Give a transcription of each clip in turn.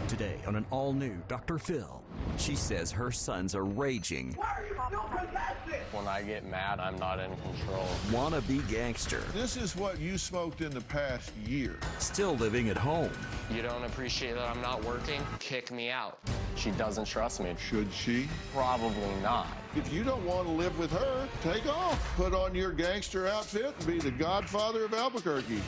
Today on an all-new Dr. Phil, she says her sons are raging. Why are you still possessive? When I get mad, I'm not in control. Wannabe gangster. This is what you smoked in the past year. Still living at home. You don't appreciate that I'm not working? Kick me out. She doesn't trust me. Should she? Probably not. If you don't want to live with her, take off. Put on your gangster outfit and be the godfather of Albuquerque.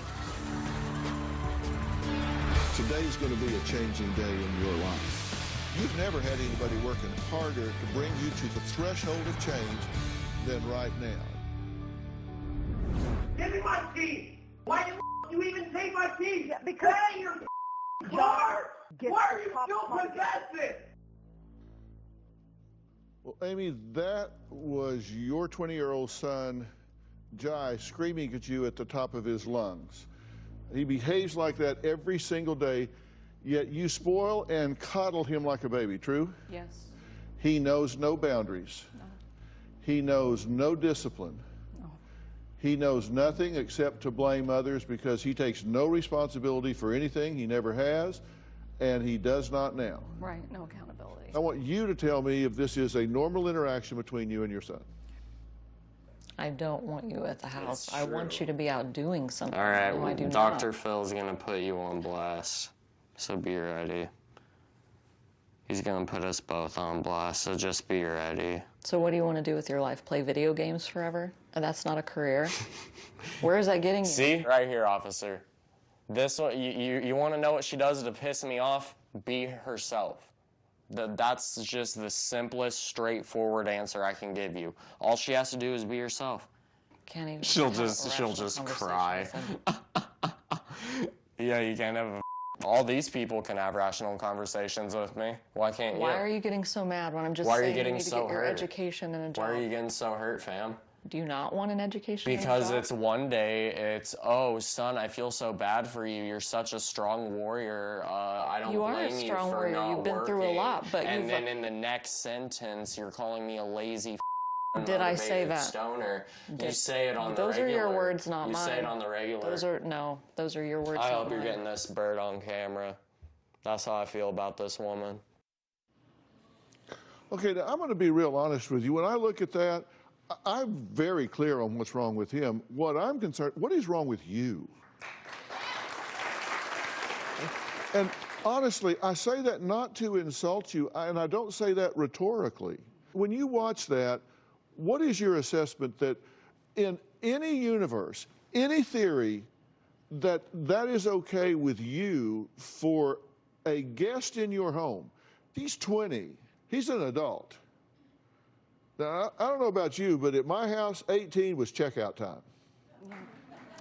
Today's going to be a changing day in your life. You've never had anybody working harder to bring you to the threshold of change than right now. Give me my keys. Why do you even take my keys? Because hey, your car. Why are you still possessive? Well, Amy, that was your 20-year-old son, Jai, screaming at you at the top of his lungs. He behaves like that every single day, yet you spoil and coddle him like a baby, true? Yes. He knows no boundaries. No. He knows no discipline. No. He knows nothing except to blame others because he takes no responsibility for anything. He never has, and he does not now. Right, no accountability. I want you to tell me if this is a normal interaction between you and your son. I don't want you at the house. I want you to be out doing something. All right, No, I do Dr. not. Phil's going to put you on blast, so be ready. He's going to put us both on blast, so just be ready. So what do you want to do with your life? Play video games forever? That's not a career. Where is that getting you? See? Right here, officer. This one, you want to know what she does to piss me off? Be herself. That's just the simplest, straightforward answer I can give you. All she has to do is be herself. Can't even She'll have a just rational cry. conversation with him. Yeah, you can't have all these people can have rational conversations with me. Why can't you? Why are you getting so mad when I'm just Why are you saying getting need to so get your hurt? education and a job? Why are you getting so hurt, fam? Do you not want an education and a Because job? it's one day, it's, oh, son, I feel so bad for you. You're such a strong warrior. I don't You are a blame you strong for warrior. not You've been through a working." lot, but and you've- then in the next sentence, you're calling me a lazy Did I say unmotivated that? stoner. You say it on the Those regular. are your words, not you mine. say it on the regular. Those are your words. I not hope you're mine. getting this bird on camera. That's how I feel about this woman. Okay, now I'm going to be real honest with you. When I look at that, I'm very clear on what's wrong with him. What I'm concerned, what is wrong with you? And honestly, I say that not to insult you, and I don't say that rhetorically. When you watch that, what is your assessment that in any universe, any theory, that is okay with you for a guest in your home? He's 20. He's an adult. Now, I don't know about you, but at my house, 18 was checkout time.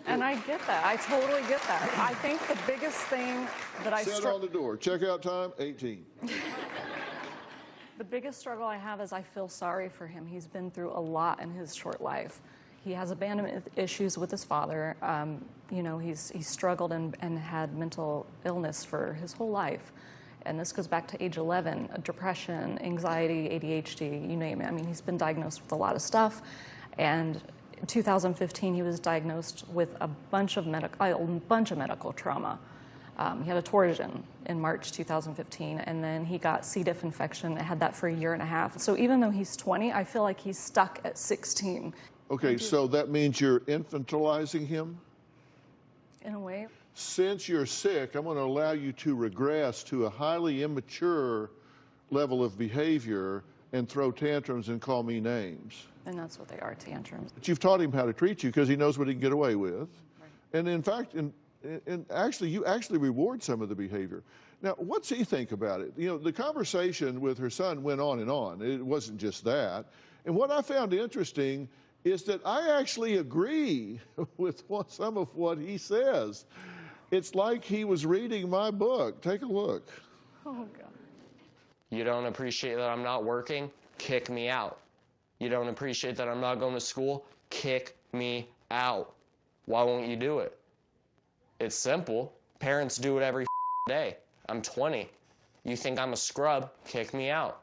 And I get that. I totally get that. I think the biggest thing that I Set on the door, checkout time, 18. The biggest struggle I have is I feel sorry for him. He's been through a lot in his short life. He has abandonment issues with his father. You know, he's struggled and had mental illness for his whole life. And this goes back to age 11, depression, anxiety, ADHD, you name it. I mean, he's been diagnosed with a lot of stuff. And in 2015, he was diagnosed with a bunch of medical trauma. He had a torsion in March 2015, and then he got C. diff infection and had that for a year and a half. So even though he's 20, I feel like he's stuck at 16. Okay, so that means you're infantilizing him? In a way. Since you're sick, I'm going to allow you to regress to a highly immature level of behavior and throw tantrums and call me names. And that's what they are, tantrums. But you've taught him how to treat you because he knows what he can get away with. Right. And in fact, you actually reward some of the behavior. Now, what's he think about it? You know, the conversation with her son went on and on. It wasn't just that. And what I found interesting is that I actually agree with some of what he says. It's like he was reading my book. Take a look. Oh, God. You don't appreciate that I'm not working? Kick me out. You don't appreciate that I'm not going to school? Kick me out. Why won't you do it? It's simple. Parents do it every day. I'm 20. You think I'm a scrub? Kick me out.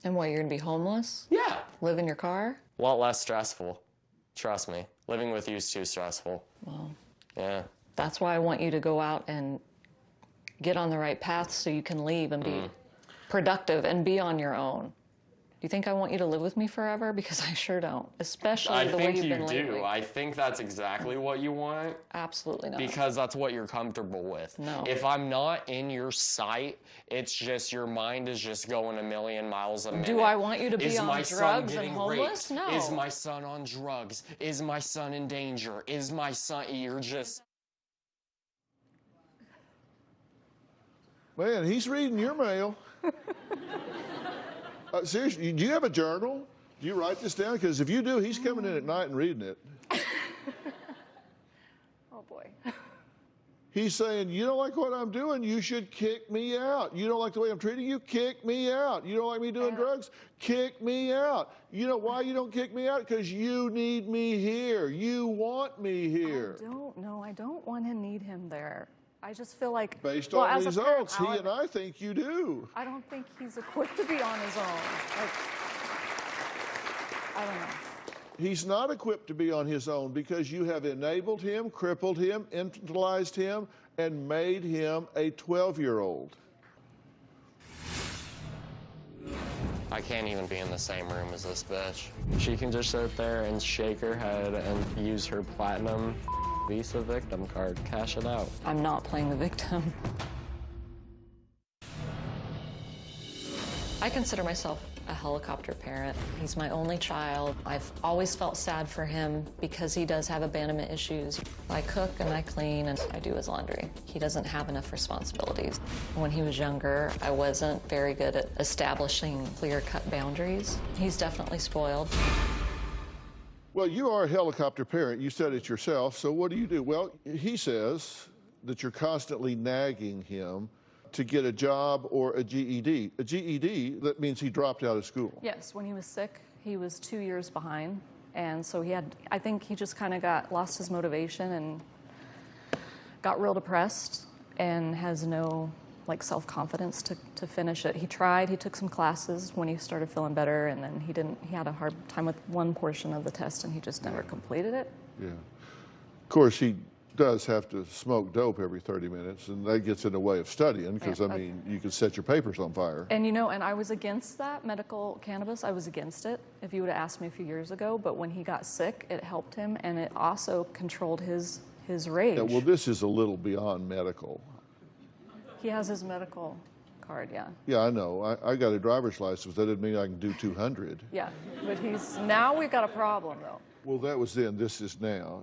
And what, you're going to be homeless? Yeah. Live in your car? A lot less stressful. Trust me. Living with you is too stressful. Well, Yeah. that's why I want you to go out and get on the right path so you can leave and be productive and be on your own. Do you think I want you to live with me forever? Because I sure don't, especially the way you've been lately. I think you do. I think that's exactly what you want. Absolutely not. Because that's what you're comfortable with. No. If I'm not in your sight, it's just your mind is just going a million miles a minute. Do I want you to be on drugs and homeless? Raped? No. Is my son on drugs? Is my son in danger? Is my son... You're just... Man, he's reading your mail. Seriously, do you have a journal? Do you write this down? Because if you do, he's coming in at night and reading it. Oh, boy. He's saying, you don't like what I'm doing, you should kick me out. You don't like the way I'm treating you, kick me out. You don't like me doing drugs, kick me out. You know why you don't kick me out? Because you need me here. You want me here. I don't want to need him there. I just feel like... Based on results, he and I think you do. I don't think he's equipped to be on his own. Like, I don't know. He's not equipped to be on his own because you have enabled him, crippled him, infantilized him, and made him a 12-year-old. I can't even be in the same room as this bitch. She can just sit there and shake her head and use her platinum Visa victim card, cash it out. I'm not playing the victim. I consider myself a helicopter parent. He's my only child. I've always felt sad for him because he does have abandonment issues. I cook and I clean and I do his laundry. He doesn't have enough responsibilities. When he was younger, I wasn't very good at establishing clear-cut boundaries. He's definitely spoiled. Well, you are a helicopter parent. You said it yourself. So what do you do? Well, he says that you're constantly nagging him to get a job or a GED. A GED, that means he dropped out of school. Yes, when he was sick, he was 2 years behind. And so I think he just kind of lost his motivation and got real depressed and has no self-confidence to finish it. He tried, he took some classes when he started feeling better, and then he had a hard time with one portion of the test and he just never completed it. Yeah. Of course, he does have to smoke dope every 30 minutes, and that gets in the way of studying because, I mean, you could set your papers on fire. And and I was against that, medical cannabis. I was against it if you would have asked me a few years ago, but when he got sick, it helped him, and it also controlled his rage. Yeah, well, this is a little beyond medical. He has his medical card, yeah. Yeah, I know. I got a driver's license. That doesn't mean I can do 200. Yeah, but now we've got a problem, though. Well, that was then. This is now.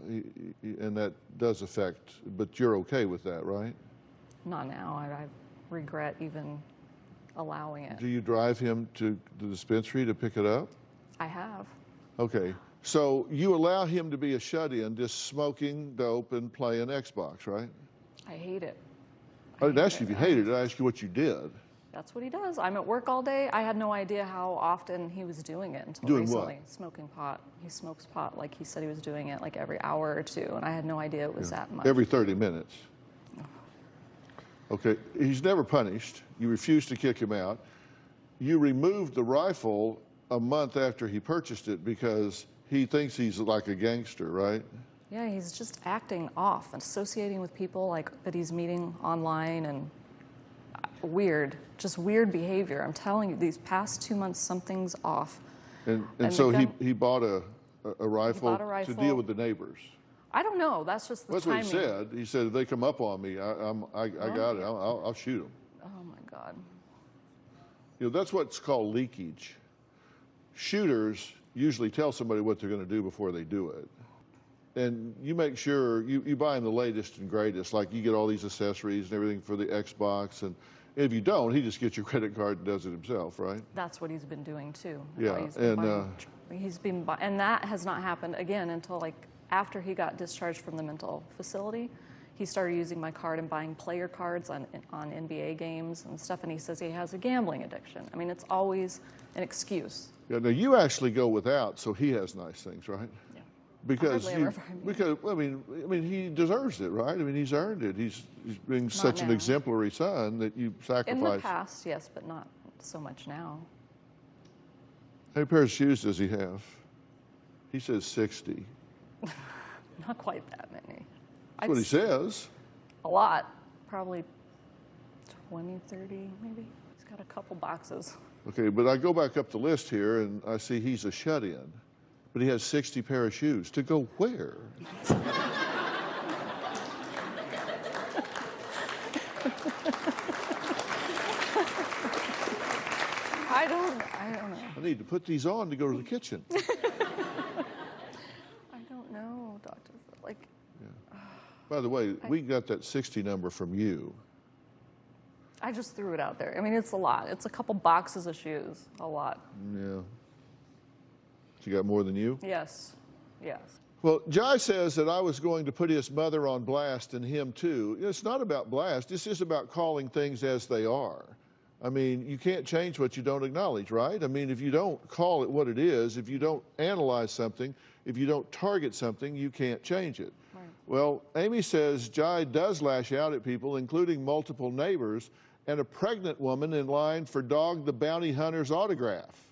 And that does affect, but you're okay with that, right? Not now. I regret even allowing it. Do you drive him to the dispensary to pick it up? I have. Okay. So you allow him to be a shut-in, just smoking dope and playing Xbox, right? I hate it. I didn't ask you if you hated it. I asked you what you did. That's what he does. I'm at work all day. I had no idea how often he was doing it until recently. What? Smoking pot. He smokes pot like he said he was doing it like every hour or two, and I had no idea it was that much. Every 30 minutes. Okay. He's never punished. You refused to kick him out. You removed the rifle a month after he purchased it because he thinks he's like a gangster, right? Yeah, he's just acting off and associating with people that he's meeting online, and just weird behavior. I'm telling you, these past 2 months, something's off. And so he bought a rifle to deal with the neighbors. I don't know. That's just the timing. That's what he said. He said, if they come up on me, I got it. I'll shoot them. Oh, my God. You know, that's what's called leakage. Shooters usually tell somebody what they're going to do before they do it. And you make sure you buy in the latest and greatest, like you get all these accessories and everything for the Xbox. And if you don't, he just gets your credit card and does it himself, right? That's what he's been doing too. Yeah, and that has not happened again until after he got discharged from the mental facility. He started using my card and buying player cards on NBA games and stuff. And he says he has a gambling addiction. I mean, it's always an excuse. Yeah. Now you actually go without, so he has nice things, right? Because I mean he deserves it, right? I mean he's earned it. He's being such an exemplary son that you sacrifice. In the past, yes, but not so much now. How many pairs of shoes does he have? He says 60. Not quite that many. That's what he says. A lot, probably 20, 30 maybe. He's got a couple boxes. Okay, but I go back up the list here and I see he's a shut-in, but he has 60 pair of shoes. To go where? I don't know. I need to put these on to go to the kitchen. I don't know, Doctor. Like. Yeah. By the way, we got that 60 number from you. I just threw it out there. I mean, it's a lot. It's a couple boxes of shoes. A lot. Yeah. She got more than you? Yes. Yes. Well, Jai says that I was going to put his mother on blast and him too. It's not about blast. This is about calling things as they are. I mean, you can't change what you don't acknowledge, right? I mean, if you don't call it what it is, if you don't analyze something, if you don't target something, you can't change it. Right. Well, Amy says Jai does lash out at people, including multiple neighbors and a pregnant woman in line for Dog the Bounty Hunter's autograph.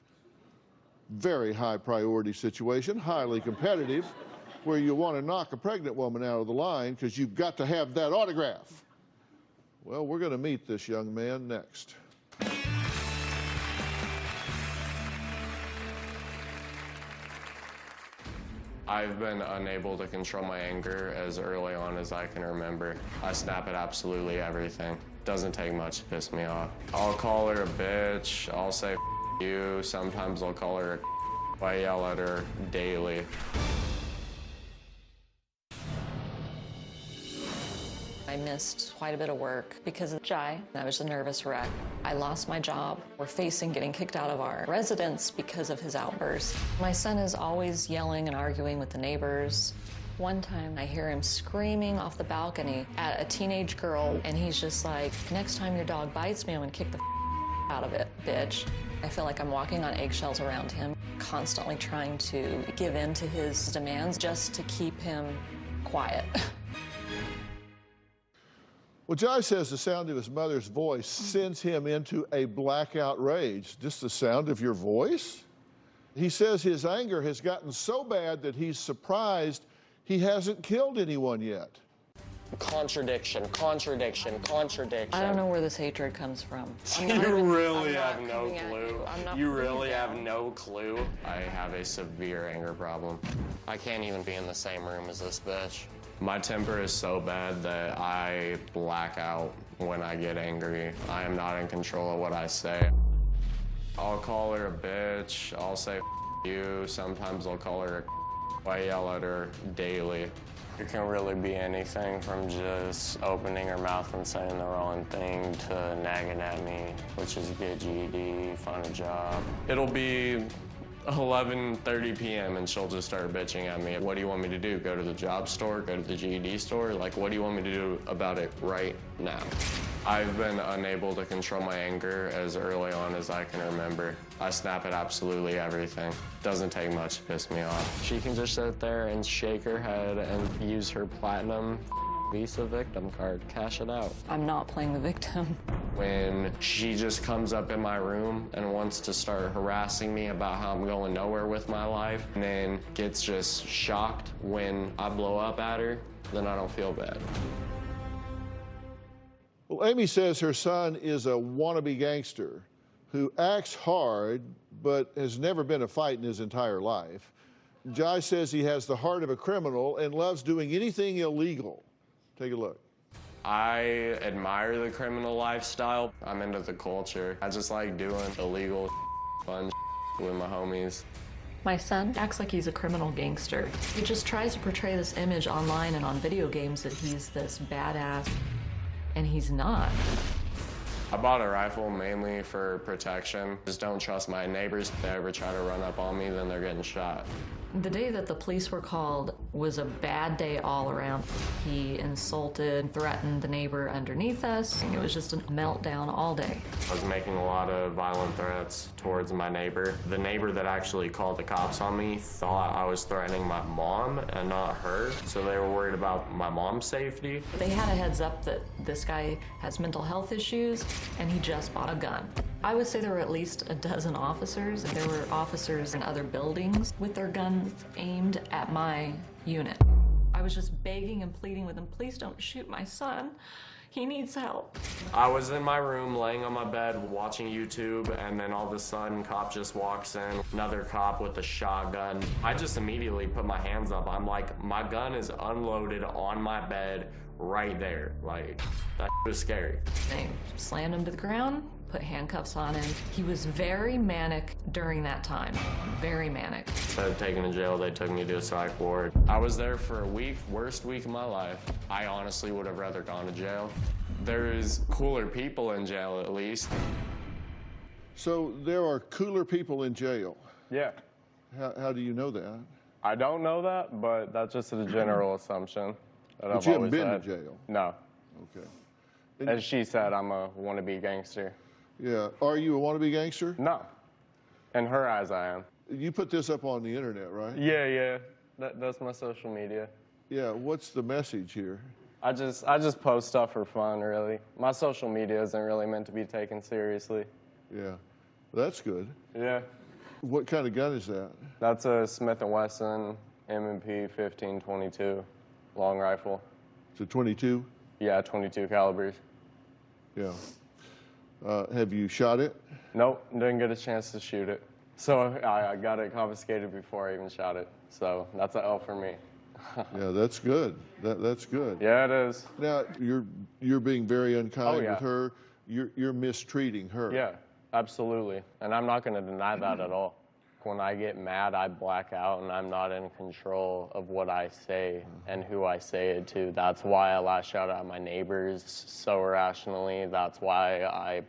Very high priority situation, highly competitive, where you want to knock a pregnant woman out of the line because you've got to have that autograph. Well, we're going to meet this young man next. I've been unable to control my anger as early on as I can remember. I snap at absolutely everything. Doesn't take much to piss me off. I'll call her a bitch, I'll say F you, sometimes I'll call her a I yell at her daily. I missed quite a bit of work because of Jai. I was a nervous wreck. I lost my job. We're facing getting kicked out of our residence because of his outbursts. My son is always yelling and arguing with the neighbors. One time I hear him screaming off the balcony at a teenage girl, and he's just like, next time your dog bites me, I'm gonna kick the out of it, bitch. I feel like I'm walking on eggshells around him, constantly trying to give in to his demands just to keep him quiet. Well, Jai says the sound of his mother's voice sends him into a blackout rage. Just the sound of your voice? He says his anger has gotten so bad that he's surprised he hasn't killed anyone yet. Contradiction, contradiction, contradiction. I don't know where this hatred comes from. You really have no clue. You really have no clue. I have a severe anger problem. I can't even be in the same room as this bitch. My temper is so bad that I black out when I get angry. I am not in control of what I say. I'll call her a bitch, I'll say F you, sometimes I'll call her a I yell at her daily. It can really be anything from just opening her mouth and saying the wrong thing to nagging at me, which is get GED, find a job. It'll be 11:30 p.m. and she'll just start bitching at me. What do you want me to do? Go to the job store? Go to the GED store? Like, what do you want me to do about it right now? I've been unable to control my anger as early on as I can remember. I snap at absolutely everything. Doesn't take much to piss me off. She can just sit there and shake her head and use her platinum Visa victim card, cash it out. I'm not playing the victim. When she just comes up in my room and wants to start harassing me about how I'm going nowhere with my life, and then gets just shocked when I blow up at her, then I don't feel bad. Well, Amy says her son is a wannabe gangster who acts hard but has never been a fight in his entire life. Jai says he has the heart of a criminal and loves doing anything illegal. Take a look. I admire the criminal lifestyle. I'm into the culture. I just like doing illegal fun with my homies. My son acts like he's a criminal gangster. He just tries to portray this image online and on video games that he's this badass, and he's not. I bought a rifle mainly for protection. Just don't trust my neighbors. If they ever try to run up on me, then they're getting shot. The day that the police were called was a bad day all around. He insulted, threatened the neighbor underneath us. It was just a meltdown all day. I was making a lot of violent threats towards my neighbor. The neighbor that actually called the cops on me thought I was threatening my mom and not her, so they were worried about my mom's safety. They had a heads up that this guy has mental health issues, and he just bought a gun. I would say there were at least a dozen officers. There were officers in other buildings with their guns aimed at my unit. I was just begging and pleading with them, please don't shoot my son. He needs help. I was in my room laying on my bed watching YouTube, and then all of a sudden cop just walks in, another cop with a shotgun. I just immediately put my hands up. I'm like, my gun is unloaded on my bed right there. Like, that was scary. They slammed him to the ground, put handcuffs on him. He was very manic during that time, very manic. Instead of taking to jail, they took me to a psych ward. I was there for a week, worst week of my life. I honestly would have rather gone to jail. There's cooler people in jail, at least. So there are cooler people in jail. Yeah. How do you know that? I don't know that, but that's just a general assumption that But I've you haven't always been had. to jail? No. Okay. As she said, I'm a wannabe gangster. Yeah. Are you a wannabe gangster? No. In her eyes, I am. You put this up on the internet, right? Yeah. That's my social media. Yeah. What's the message here? I just post stuff for fun, really. My social media isn't really meant to be taken seriously. Yeah. That's good. Yeah. What kind of gun is that? That's a Smith & Wesson M&P 1522 long rifle. It's a 22? Yeah, 22 calibers. Yeah. Have you shot it? Nope, didn't get a chance to shoot it. So I got it confiscated before I even shot it. So that's an L for me. Yeah, that's good. That's good. Yeah, it is. Now, you're being very unkind Oh, yeah. with her. You're mistreating her. Yeah, absolutely. And I'm not going to deny that at all. When I get mad, I black out and I'm not in control of what I say and who I say it to. That's why I lash out at my neighbors so irrationally. That's why I,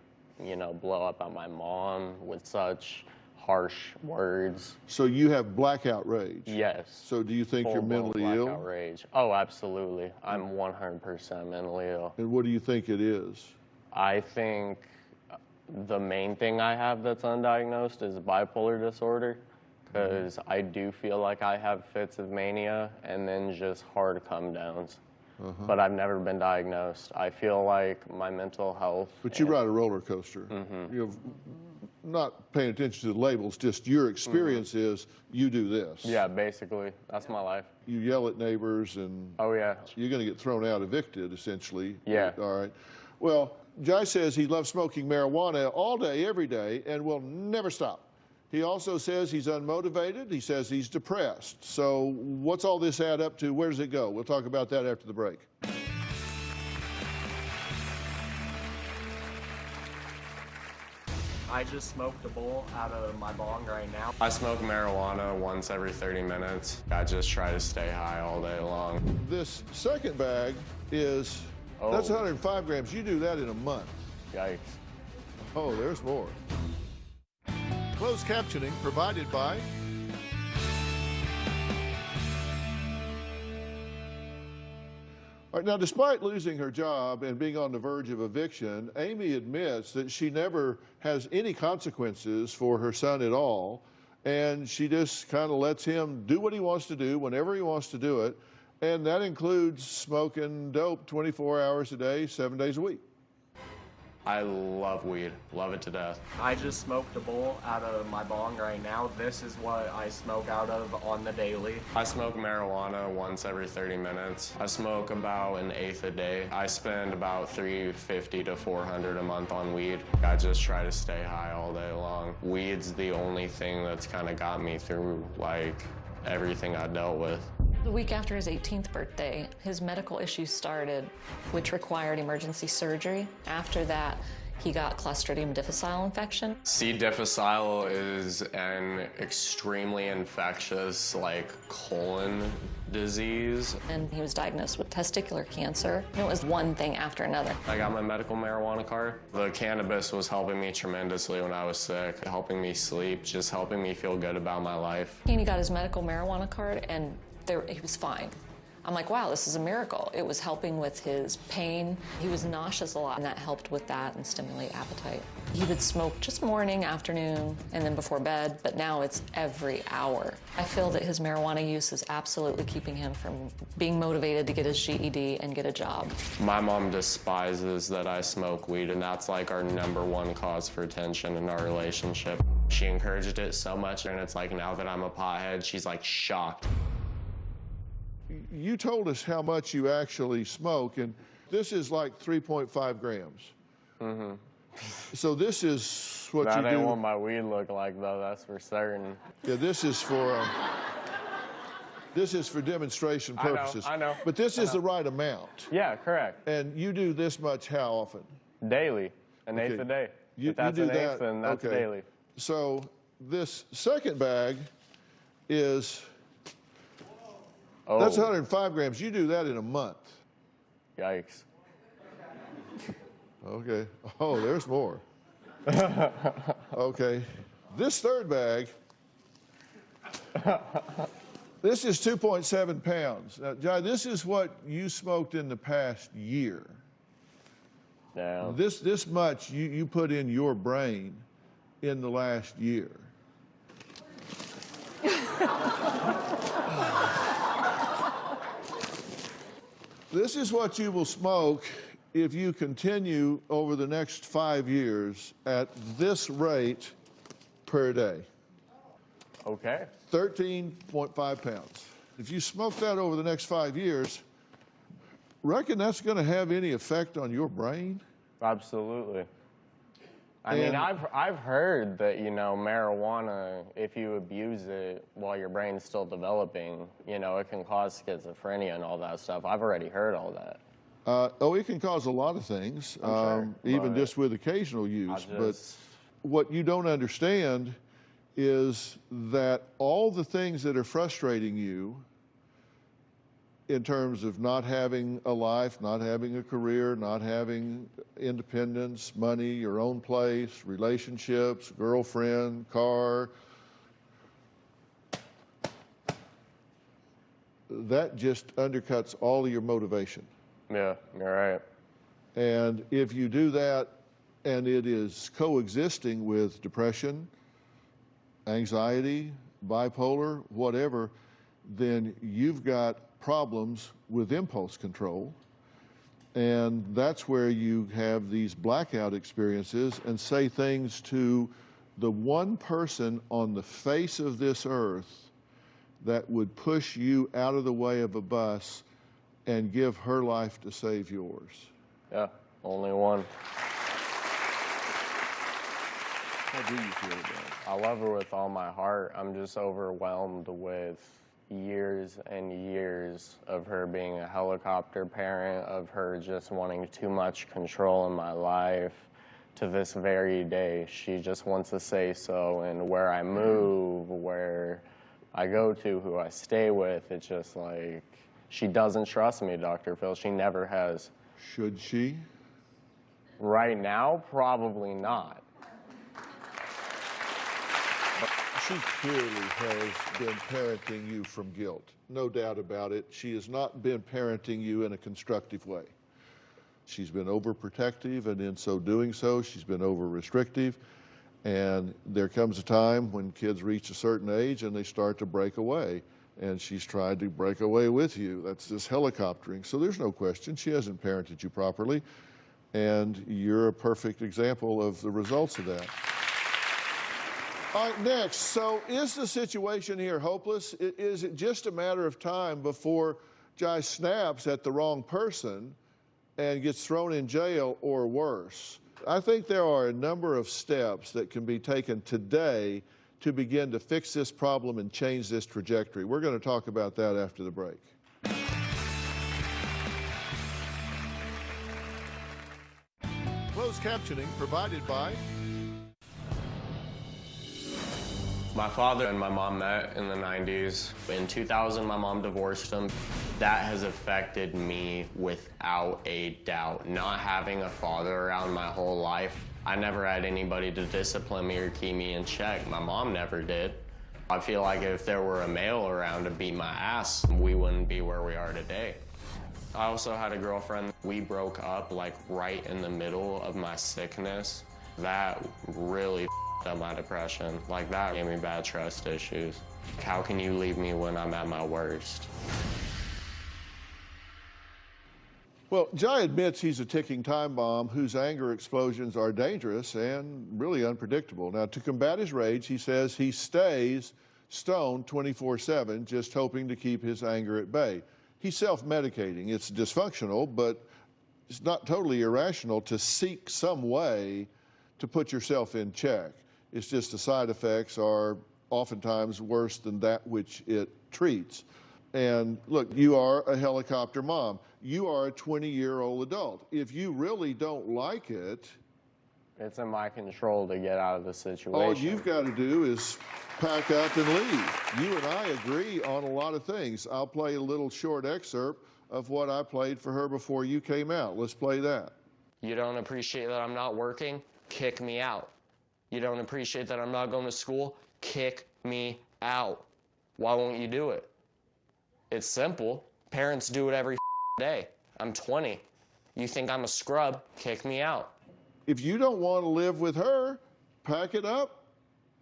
blow up at my mom with such harsh words. So you have blackout rage? Yes. So do you think you're Full-blown mentally ill? blackout rage. Oh, absolutely. I'm 100% mentally ill. And what do you think it is? I think the main thing I have that's undiagnosed is bipolar disorder, because I do feel like I have fits of mania and then just hard come downs. But I've never been diagnosed. I feel like my mental health. But you ride a roller coaster. You're not paying attention to the labels, just your experience is you do this. Yeah, basically. That's my life. You yell at neighbors and Oh, yeah. you're going to get thrown out, evicted, essentially. Yeah. All right. Well, Jai says he loves smoking marijuana all day, every day, and will never stop. He also says he's unmotivated. He says he's depressed. So what's all this add up to? Where does it go? We'll talk about that after the break. I just smoked a bowl out of my bong right now. I smoke marijuana once every 30 minutes. I just try to stay high all day long. This second bag is, that's 105 grams. You do that in a month. Yikes. Oh, there's more. Closed captioning provided by All right, now, despite losing her job and being on the verge of eviction, Amy admits that she never has any consequences for her son at all, and she just kind of lets him do what he wants to do whenever he wants to do it, and that includes smoking dope 24 hours a day, 7 days a week. I love weed, love it to death. I just smoked a bowl out of my bong right now. This is what I smoke out of on the daily. I smoke marijuana once every 30 minutes. I smoke about an eighth a day. I spend about $350 to $400 a month on weed. I just try to stay high all day long. Weed's the only thing that's kind of got me through like everything I dealt with. The week after his 18th birthday, his medical issues started, which required emergency surgery. After that, he got Clostridium difficile infection. C. difficile is an extremely infectious, colon disease. And he was diagnosed with testicular cancer. And it was one thing after another. I got my medical marijuana card. The cannabis was helping me tremendously when I was sick, helping me sleep, just helping me feel good about my life. And he got his medical marijuana card, and he was fine. I'm like, wow, this is a miracle. It was helping with his pain. He was nauseous a lot, and that helped with that and stimulate appetite. He would smoke just morning, afternoon, and then before bed, but now it's every hour. I feel that his marijuana use is absolutely keeping him from being motivated to get his GED and get a job. My mom despises that I smoke weed, and that's our #1 cause for tension in our relationship. She encouraged it so much, and it's now that I'm a pothead, she's shocked. You told us how much you actually smoke, and this is like 3.5 grams. So this is what you do. That ain't what my weed look like, though, that's for certain. Yeah, this is for demonstration purposes. I know. But this is the right amount. Yeah, correct. And you do this much how often? Daily. An eighth a day. If that's an eighth, then that's daily. So this second bag is, that's 105 grams. You do that in a month. Yikes. Okay. Oh, there's more. Okay. This third bag, this is 2.7 pounds. Now, Jai, this is what you smoked in the past year. Yeah. This much you put in your brain in the last year. This is what you will smoke if you continue over the next 5 years at this rate per day. Okay. 13.5 pounds. If you smoke that over the next 5 years, reckon that's going to have any effect on your brain? Absolutely. I mean, I've heard that, you know, marijuana, if you abuse it while your brain's still developing, you know, it can cause schizophrenia and all that stuff. I've already heard all that. It can cause a lot of things, sure, even just with occasional use. But what you don't understand is that all the things that are frustrating you in terms of not having a life, not having a career, not having independence, money, your own place, relationships, girlfriend, car, that just undercuts all of your motivation. Yeah, you're right. And if you do that and it is coexisting with depression, anxiety, bipolar, whatever, then you've got problems with impulse control. And that's where you have these blackout experiences and say things to the one person on the face of this earth that would push you out of the way of a bus and give her life to save yours. Yeah, only one. How do you feel about it? I love her with all my heart. I'm just overwhelmed with years and years of her being a helicopter parent, of her just wanting too much control in my life. To this very day, she just wants to say so, and where I move, where I go to, who I stay with, it's just like, she doesn't trust me, Dr. Phil. She never has. Should she? Right now, probably not. She clearly has been parenting you from guilt. No doubt about it. She has not been parenting you in a constructive way. She's been overprotective, and in so doing so, she's been over-restrictive. And there comes a time when kids reach a certain age and they start to break away. And she's tried to break away with you. That's this helicoptering. So there's no question. She hasn't parented you properly. And you're a perfect example of the results of that. All right, next. So is the situation here hopeless? Is it just a matter of time before Jai snaps at the wrong person and gets thrown in jail or worse? I think there are a number of steps that can be taken today to begin to fix this problem and change this trajectory. We're going to talk about that after the break. Closed captioning provided by... My father and my mom met in the 90s. In 2000, my mom divorced him. That has affected me without a doubt. Not having a father around my whole life, I never had anybody to discipline me or keep me in check. My mom never did. I feel like if there were a male around to beat my ass, we wouldn't be where we are today. I also had a girlfriend. We broke up like right in the middle of my sickness. That really up my depression. Like, that gave me bad trust issues. How can you leave me when I'm at my worst? Well, Jai admits he's a ticking time bomb whose anger explosions are dangerous and really unpredictable. Now, to combat his rage, he says he stays stoned 24/7, just hoping to keep his anger at bay. He's self-medicating. It's dysfunctional, but it's not totally irrational to seek some way to put yourself in check. It's just the side effects are oftentimes worse than that which it treats. And look, you are a helicopter mom. You are a 20-year-old adult. If you really don't like it, it's in my control to get out of the situation. all you've got to do is pack up and leave. You and I agree on a lot of things. I'll play a little short excerpt of what I played for her before you came out. Let's play that. You don't appreciate that I'm not working? Kick me out. You don't appreciate that I'm not going to school? Kick me out. Why won't you do it? It's simple. Parents do it every day. I'm 20. You think I'm a scrub? Kick me out. If you don't want to live with her, pack it up,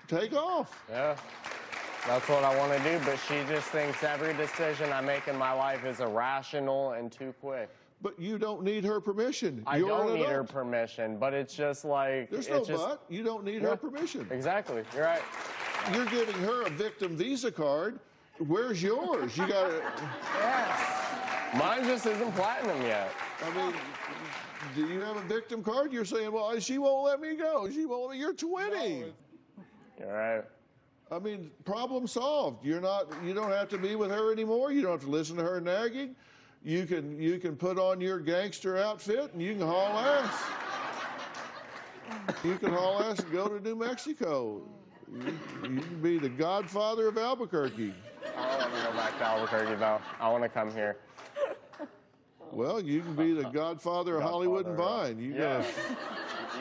take off. Yeah, that's what I want to do, but she just thinks every decision I make in my life is irrational and too quick. But you don't need her permission. I You're don't an need her adult. permission, but it's just like... There's no but. You don't need her permission. Exactly, you're right. You're giving her a victim Visa card. Where's yours? You got to... Mine just isn't platinum yet. I mean, do you have a victim card? You're saying, well, she won't let me go. She won't let me. You're 20. You're right. I mean, problem solved. You don't have to be with her anymore. You don't have to listen to her nagging. You can put on your gangster outfit and you can haul ass. You can haul ass and go to New Mexico. You can be the godfather of Albuquerque. I don't want to go back to Albuquerque, though. I want to come here. Well, you can be the godfather of Hollywood and Vine. You Yeah,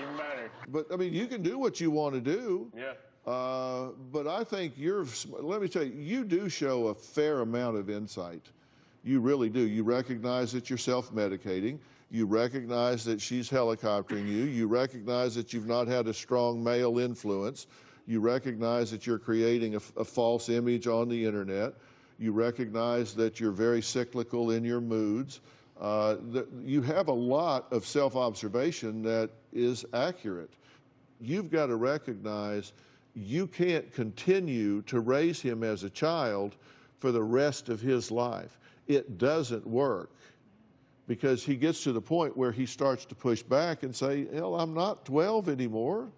even better. But, I mean, you can do what you want to do. Yeah. But I think let me tell you, you do show a fair amount of insight. You really do. You recognize that you're self-medicating. You recognize that she's helicoptering you. You recognize that you've not had a strong male influence. You recognize that you're creating a false image on the internet. You recognize that you're very cyclical in your moods. You have a lot of self-observation that is accurate. You've got to recognize you can't continue to raise him as a child for the rest of his life. It doesn't work because he gets to the point where he starts to push back and say, hell, I'm not 12 anymore.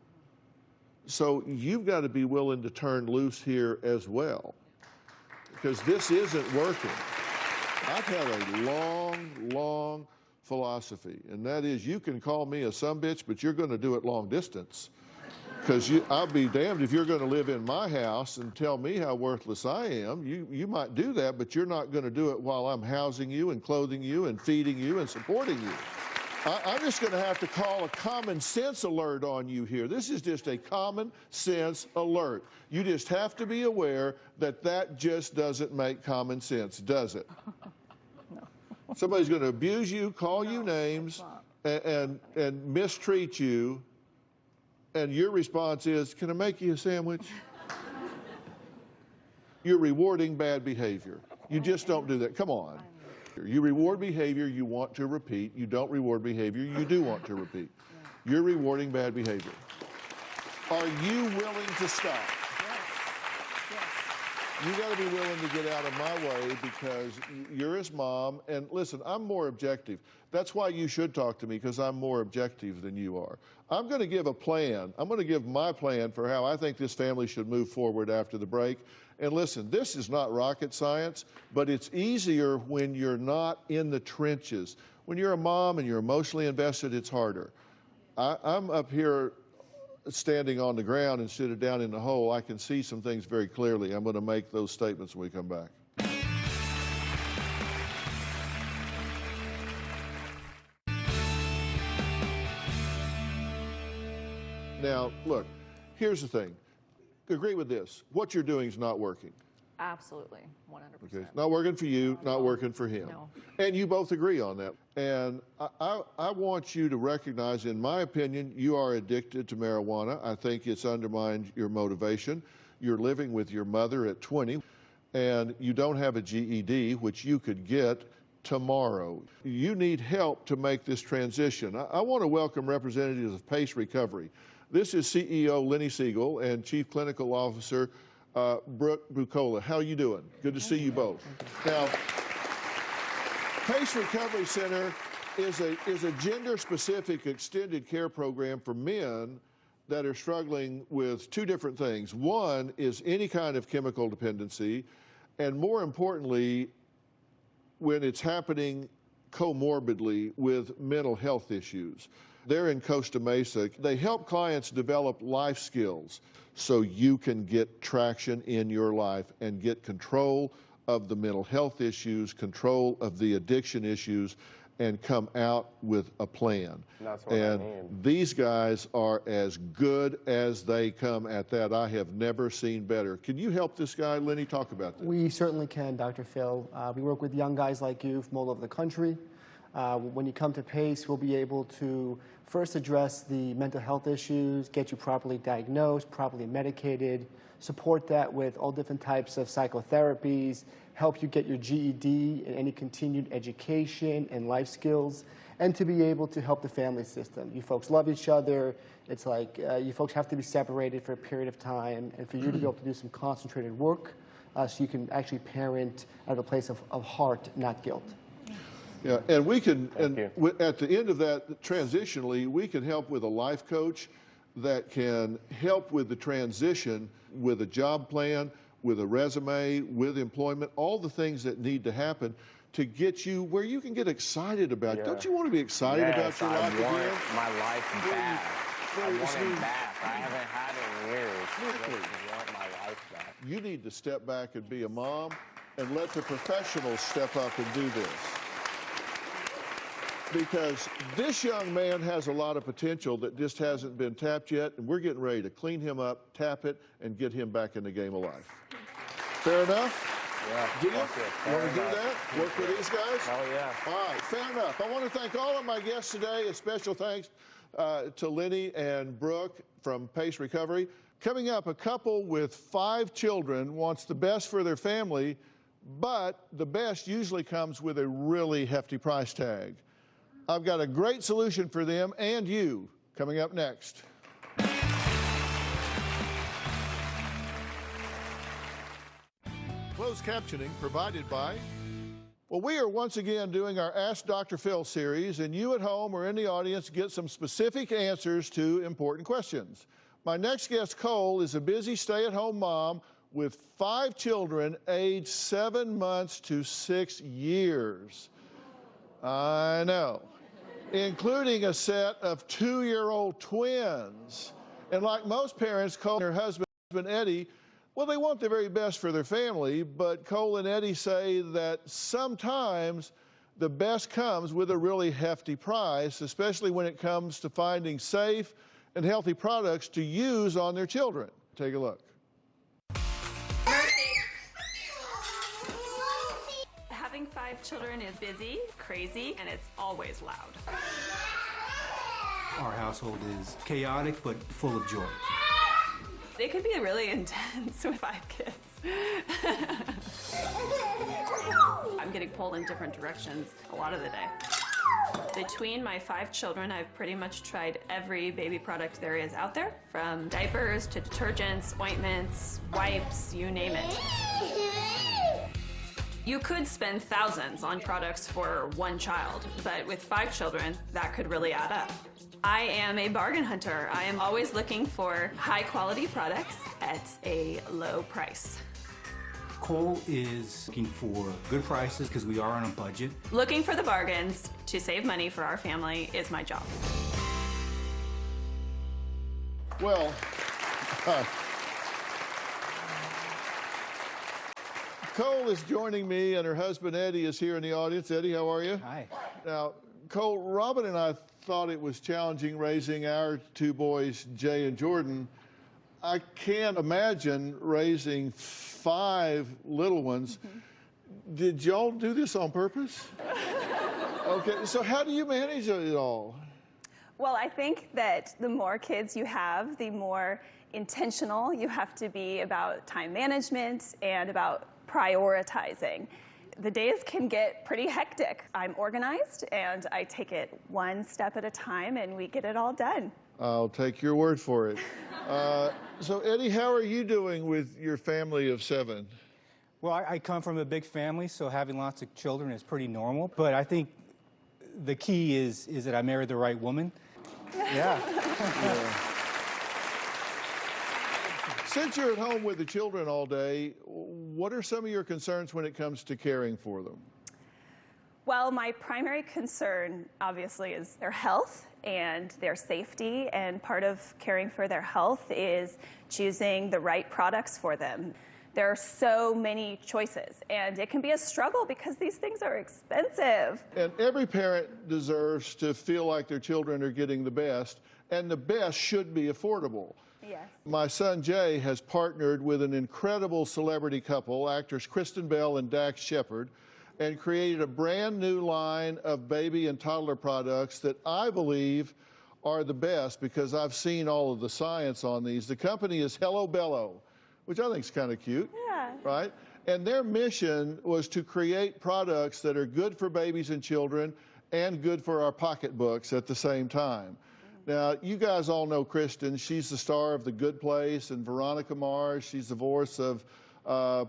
So you've got to be willing to turn loose here as well because this isn't working. I've had a long, long philosophy, and that is you can call me a sumbitch, but you're going to do it long distance. Because I'll be damned if you're going to live in my house and tell me how worthless I am. You might do that, but you're not going to do it while I'm housing you and clothing you and feeding you and supporting you. I'm just going to have to call a common sense alert on you here. This is just a common sense alert. You just have to be aware that that just doesn't make common sense, does it? No. Somebody's going to abuse you, call you names, and mistreat you. And your response is, can I make you a sandwich? You're rewarding bad behavior. You just don't do that. Come on. You reward behavior you want to repeat. You don't reward behavior you do want to repeat. You're rewarding bad behavior. Are you willing to stop? You got to be willing to get out of my way because you're his mom. And listen, I'm more objective. That's why you should talk to me because I'm more objective than you are. I'm going to give a plan. I'm going to give my plan for how I think this family should move forward after the break. And listen, this is not rocket science, but it's easier when you're not in the trenches. When you're a mom and you're emotionally invested, it's harder. I'm up here standing on the ground instead of down in the hole. I can see some things very clearly. I'm going to make those statements when we come back. Now, look, here's the thing. Agree with this. What you're doing is not working. Absolutely, 100%. Okay, not working for you, not working for him. No. And you both agree on that. And I want you to recognize, in my opinion, you are addicted to marijuana. I think it's undermined your motivation. You're living with your mother at 20, and you don't have a GED, which you could get tomorrow. You need help to make this transition. I want to welcome representatives of PACE Recovery. This is CEO Lenny Siegel and Chief Clinical Officer Brooke Bucola. How are you doing? Good to see you both. Now, PACE Recovery Center is a gender-specific extended care program for men that are struggling with two different things. One is any kind of chemical dependency, and more importantly, when it's happening comorbidly with mental health issues. They're in Costa Mesa. They help clients develop life skills so you can get traction in your life and get control of the mental health issues, control of the addiction issues, and come out with a plan. That's what and I need. These guys are as good as they come at that. I have never seen better. Can you help this guy, Lenny? Talk about this. We certainly can, Dr. Phil. We work with young guys like you from all over the country. When you come to PACE, we'll be able to first address the mental health issues, get you properly diagnosed, properly medicated, support that with all different types of psychotherapies, help you get your GED and any continued education and life skills, and to be able to help the family system. You folks love each other. It's like you folks have to be separated for a period of time, and for you to be able to do some concentrated work so you can actually parent out of a place of heart, not guilt. Yeah, and we can, at the end of that, transitionally, we can help with a life coach that can help with the transition with a job plan, with a resume, with employment, all the things that need to happen to get you where you can get excited about it. Don't you want to be excited about your life again? I want my life back. I want it back. I haven't had it in years. I just want my life back. You need to step back and be a mom and let the professionals step up and do this. Because this young man has a lot of potential that just hasn't been tapped yet, and we're getting ready to clean him up, tap it, and get him back in the game of life. Fair enough? Yeah. Deal? You want to do that? Work with these guys? Oh, yeah. All right, fair enough. I want to thank all of my guests today. A special thanks to Lenny and Brooke from Pace Recovery. Coming up, a couple with 5 children wants the best for their family, but the best usually comes with a really hefty price tag. I've got a great solution for them and you coming up next. Closed captioning provided by... Well, we are once again doing our Ask Dr. Phil series, and you at home or in the audience get some specific answers to important questions. My next guest, Cole, is a busy stay-at-home mom with 5 children aged 7 months to 6 years. I know. Including a set of 2-year-old twins. And like most parents, Cole and her husband, Eddie, well, they want the very best for their family, but Cole and Eddie say that sometimes the best comes with a really hefty price, especially when it comes to finding safe and healthy products to use on their children. Take a look. Having 5 children is busy, crazy, and it's always loud. Our household is chaotic but full of joy. It could be really intense with 5 kids. I'm getting pulled in different directions a lot of the day. Between my 5 children, I've pretty much tried every baby product there is out there, from diapers to detergents, ointments, wipes, you name it. You could spend thousands on products for 1 child, but with 5 children, that could really add up. I am a bargain hunter. I am always looking for high-quality products at a low price. Cole is looking for good prices because we are on a budget. Looking for the bargains to save money for our family is my job. Well, Cole is joining me, and her husband Eddie is here in the audience. Eddie, how are you? Hi. Now, Cole, Robin and I thought it was challenging raising our 2 boys, Jay and Jordan. I can't imagine raising 5 little ones. Mm-hmm. Did y'all do this on purpose? Okay, so how do you manage it all? Well, I think that the more kids you have, the more intentional you have to be about time management and about prioritizing. The days can get pretty hectic. I'm organized and I take it 1 step at a time and we get it all done. I'll take your word for it. So Eddie, how are you doing with your family of 7? Well, I come from a big family, so having lots of children is pretty normal. But I think The key is that I married the right woman. Yeah. Since you're at home with the children all day, what are some of your concerns when it comes to caring for them? Well, my primary concern, obviously, is their health and their safety, and part of caring for their health is choosing the right products for them. There are so many choices, and it can be a struggle because these things are expensive. And every parent deserves to feel like their children are getting the best, and the best should be affordable. Yes. My son Jay has partnered with an incredible celebrity couple, actors Kristen Bell and Dax Shepard, and created a brand new line of baby and toddler products that I believe are the best because I've seen all of the science on these. The company is Hello Bello, which I think is kind of cute, right? And their mission was to create products that are good for babies and children and good for our pocketbooks at the same time. Now, you guys all know Kristen. She's the star of The Good Place and Veronica Mars. She's the voice of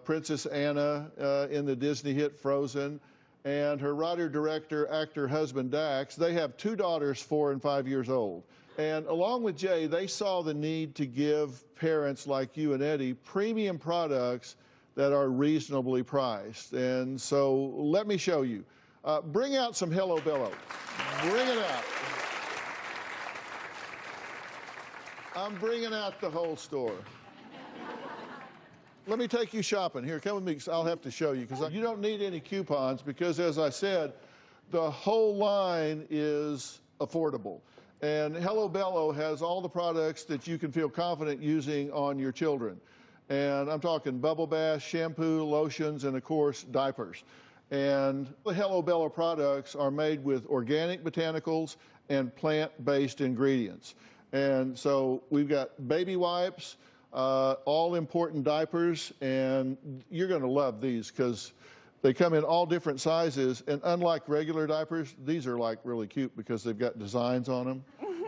Princess Anna in the Disney hit Frozen. And her writer, director, actor husband, Dax, they have two daughters, 4 and 5 years old. And along with Jay, they saw the need to give parents like you and Eddie premium products that are reasonably priced. And so let me show you. Bring out some Hello Bello. Bring it out. I'm bringing out the whole store. Let me take you shopping. Here, come with me. I'll have to show you because you don't need any coupons because, as I said, the whole line is affordable. And Hello Bello has all the products that you can feel confident using on your children. And I'm talking bubble bath, shampoo, lotions, and, of course, diapers. And the Hello Bello products are made with organic botanicals and plant-based ingredients. And so we've got baby wipes, all important diapers, and you're going to love these because they come in all different sizes. And unlike regular diapers, these are like really cute because they've got designs on them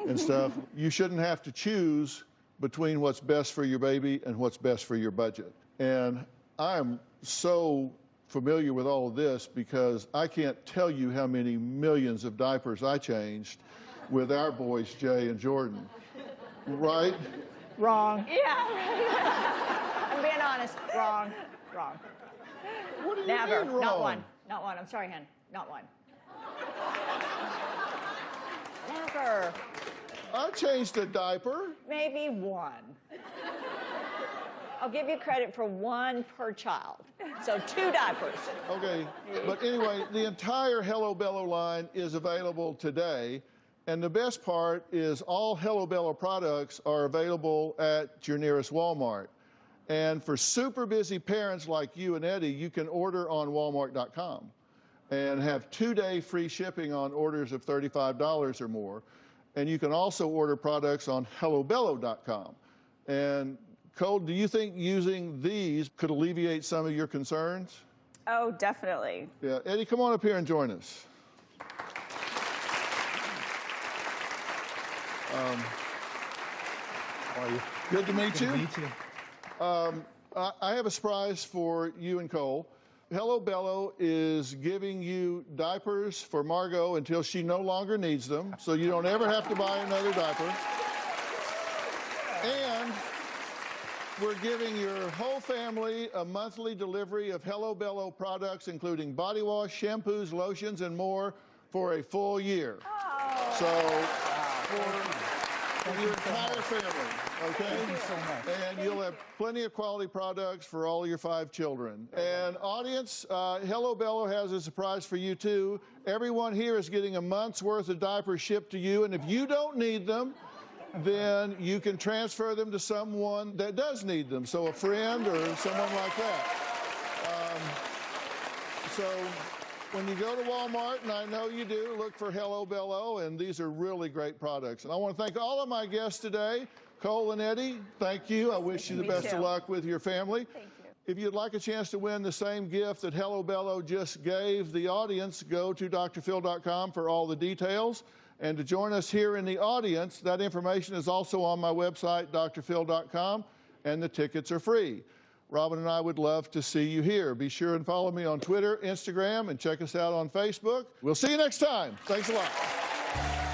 and stuff. You shouldn't have to choose between what's best for your baby and what's best for your budget. And I'm so familiar with all of this because I can't tell you how many millions of diapers I changed with our boys, Jay and Jordan. Right? Wrong. Yeah. I'm being honest. Wrong. Wrong. What do you Never. mean wrong? Not one. Not one. I'm sorry, hen. Not one. Never. I changed a diaper. Maybe one. I'll give you credit for one per child. So 2 diapers. Okay, but anyway, the entire Hello Bello line is available today. And the best part is all Hello Bello products are available at your nearest Walmart. And for super busy parents like you and Eddie, you can order on Walmart.com and have 2-day free shipping on orders of $35 or more. And you can also order products on HelloBello.com. And Cole, do you think using these could alleviate some of your concerns? Oh, definitely. Yeah, Eddie, come on up here and join us. How are you? Good to meet you. Good to meet you. I have a surprise for you and Cole. Hello Bello is giving you diapers for Margot until she no longer needs them, so you don't ever have to buy another diaper. And we're giving your whole family a monthly delivery of Hello Bello products, including body wash, shampoos, lotions, and more for a full year. Oh. So for your entire family, okay? Thank you so much. And you'll have plenty of quality products for all your 5 children. And audience, Hello Bello has a surprise for you too. Everyone here is getting a month's worth of diapers shipped to you, and if you don't need them, then you can transfer them to someone that does need them, so a friend or someone like that. So when you go to Walmart, and I know you do, look for Hello Bello, and these are really great products. And I want to thank all of my guests today. Cole and Eddie, thank you. I wish you the best of luck with your family. Thank you. If you'd like a chance to win the same gift that Hello Bello just gave the audience, go to drphil.com for all the details. And to join us here in the audience, that information is also on my website, drphil.com, and the tickets are free. Robin and I would love to see you here. Be sure and follow me on Twitter, Instagram, and check us out on Facebook. We'll see you next time. Thanks a lot.